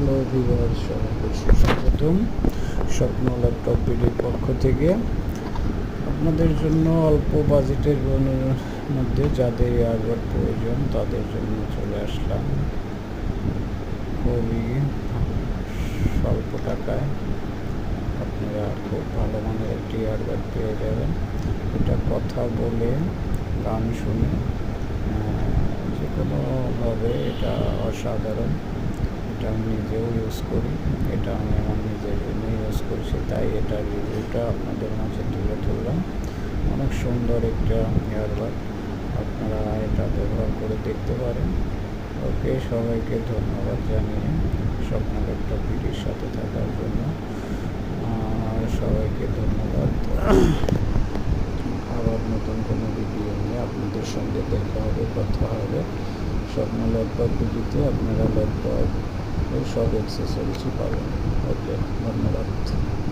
Hello viewers, সবাইকে সুস্বাগতম স্বপ্ন ল্যাপটপ বিডির পক্ষ থেকে। আপনাদের জন্য অল্প বাজেটের মধ্যে যাদের ইয়ারবাড প্রয়োজন তাদের জন্য চলে আসলাম খুবই স্বল্প টাকায়। আপনারা খুব ভালো মানের একটি ইয়ারবাড পেয়ে যাবেন। এটা কথা বলে গান শুনে যে কোনোভাবে এটা অসাধারণ। এটা আমি নিজেও ইউজ করি, এটা আমি আমার নিজের জন্য ইউজ করছি, তাই এটার রিভিউটা আপনাদের মাঝে তুলে ধরলাম। অনেক সুন্দর একটা ইয়ারবাড, আপনারা এটা ব্যবহার করে দেখতে পারেন। ওকে, সবাইকে ধন্যবাদ জানিয়ে স্বপ্ন ল্যাপটপ ভিডিওর সাথে থাকার জন্য সবাইকে ধন্যবাদ। আবার নতুন কোনো ভিডিও নিয়ে আপনাদের সঙ্গে দেখা হবে, কথা হবে। স্বপ্ন ল্যাপটপ ভিডিওতে আপনারা ল্যাপটপ সব অ্যাক্সেসরিজই পাবেন। ওকে।